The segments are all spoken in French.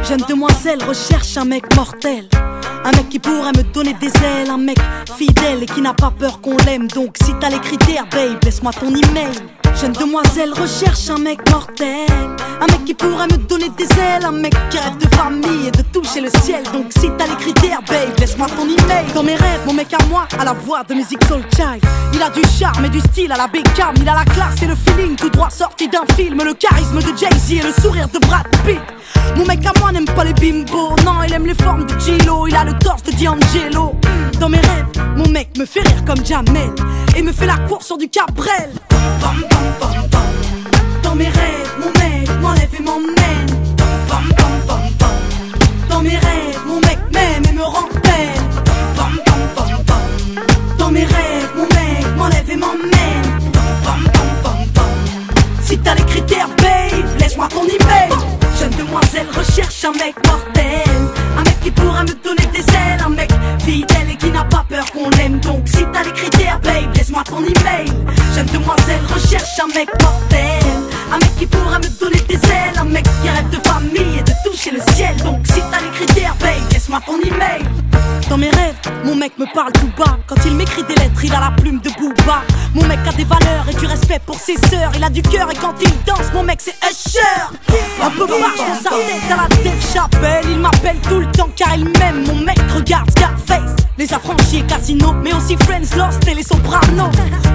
Jeune demoiselle recherche un mec mortel, un mec qui pourrait me donner des ailes, un mec fidèle et qui n'a pas peur qu'on l'aime. Donc si t'as les critères, babe, laisse-moi ton email. Jeune demoiselle recherche un mec mortel, un mec qui pourrait me donner des ailes, un mec qui rêve de famille et de toucher le ciel. Donc si t'as les critères, babe, laisse-moi ton email. Dans mes rêves, mon mec à moi a la voix de Musiq Soulchild. Il a du charme et du style à la Beckham. Il a la classe et le feeling tout droit sorti d'un film, le charisme de Jay-Z et le sourire de Brad Pitt. Mon mec à moi n'aime pas les bimbos, non, il aime les formes de Gilo. Il a le torse de D'Angelo. Dans mes rêves, mon mec me fait rire comme Jamel et me fait la course sur du Cabrel. Bam, bam, bam, bam. Dans mes rêves, mon mec m'enlève et m'emmène. Bam, bam, bam, bam. Dans mes rêves, mon mec m'aime et me rend belle. Bam, bam, bam, bam. Dans mes rêves, mon mec m'enlève et m'emmène. Bam, bam, bam, bam. Si t'as les critères, babe, laisse-moi ton email. Jeune demoiselle recherche un mec mortel, un mec qui pourra me donner des ailes, un mec fidèle et qui n'a pas peur qu'on l'aime. Donc si t'as les critères, babe, laisse-moi ton email. Jeune demoiselle recherche un mec mortel, un mec qui pourra me donner des ailes, un mec qui rêve de famille et de toucher le ciel. Donc si t'as les critères, babe, laisse-moi ton email. Dans mes rêves, mon mec me parle tout bas. Quand il m'écrit des lettres, il a la plume de Booba. Mon mec a des valeurs et du respect pour ses sœurs. Il a du cœur et quand il danse, mon mec c'est Usher. Un peu marche dans sa tête à la Dave Chappelle. Il m'appelle tout le temps car il m'aime. Mon mec regarde Scarface, Les Affranchis et Casino, mais aussi Friends, Lost et Les Sopranos.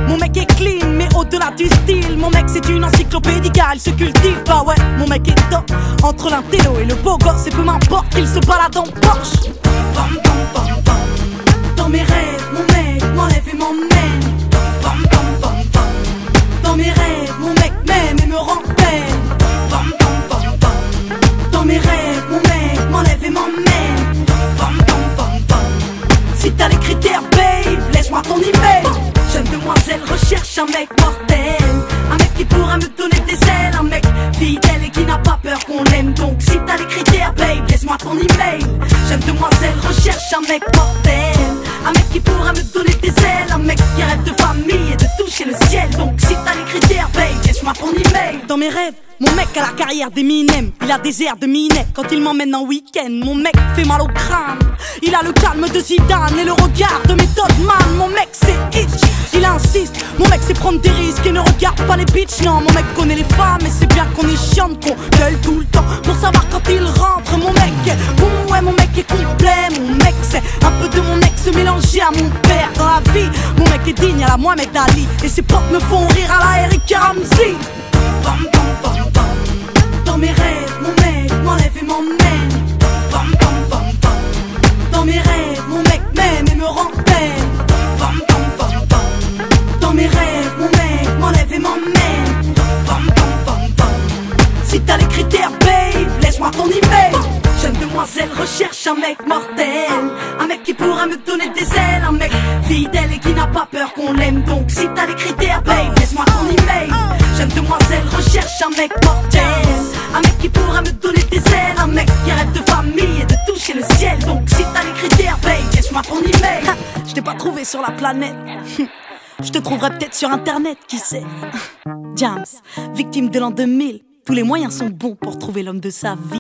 Mon mec est clean mais au-delà du style, mon mec c'est une encyclopédie car il se cultive. Bah ouais, mon mec est top. Entre l'intello et le beau gosse, et peu m'importe qu'il se balade en Porsche. Bam, bam, bam, bam. Dans mes rêves, mon mec m'enlève et m'emmène. Bam, bam, bam, bam. Dans mes rêves, mon mec m'aime et me rend belle. Bam, bam, bam, bam. Dans mes rêves, mon mec m'enlève et m'emmène. Bam, bam, bam, bam. Si t'as les critères, babe, laisse-moi ton email. Jeune demoiselle recherche un mec mortel, un mec qui pourra me donner des ailes, un mec fidèle et qui n'a pas peur qu'on l'aime. Donc si t'as les critères, babe, laisse-moi ton email. Jeune demoiselle recherche un mec mortel, un mec qui pourra me donner des ailes, un mec qui rêve de famille et de toucher le ciel. Donc si t'as les critères, babe, laisse-moi ton email. Dans mes rêves, mon mec a la carrière d'Eminem, il a des airs de Minet quand il m'emmène en week-end. Mon mec fait mal au crâne, il a le calme de Zidane et le regard de Method Man. Mon mec c'est Hitch, il insiste, mon mec c'est prendre des risques et ne regarde pas les bitches. Non, mon mec connaît les femmes et c'est bien qu'on est chiante, qu'on gueule tout le temps pour savoir quand il rentre. Mon mec est bon, ouais, mon mec est complet. Mon mec c'est un peu de mon ex mélangé à mon père dans la vie. Mon mec est digne à la Mohamed Ali et ses potes me font rire à la Eric Ramsey. Bam, bam, bam, bam. Dans mes rêves, mon mec m'enlève et m'emmène. Bam, bam, bam, bam. Dans mes rêves, mon mec m'aime et me rend belle. Bam, bam, bam, bam. Dans mes rêves, mon mec m'enlève et m'emmène. Bam, bam, bam, bam. Si t'as les critères, babe, laisse-moi ton email. Jeune demoiselle recherche un mec mortel, un mec qui pourra me donner des ailes, un mec fidèle et qui n'a pas peur qu'on l'aime. Donc si t'as les critères, babe, laisse-moi ton email. Jeune demoiselle recherche un mec mortel, un mec qui pourra me donner des ailes, un mec qui rêve de famille et de toucher le ciel. Donc si t'as les critères, babe, laisse-moi ton email. Je t'ai pas trouvé sur la planète, je te trouverai peut-être sur internet, qui sait. Jams, victime de l'an 2000, tous les moyens sont bons pour trouver l'homme de sa vie.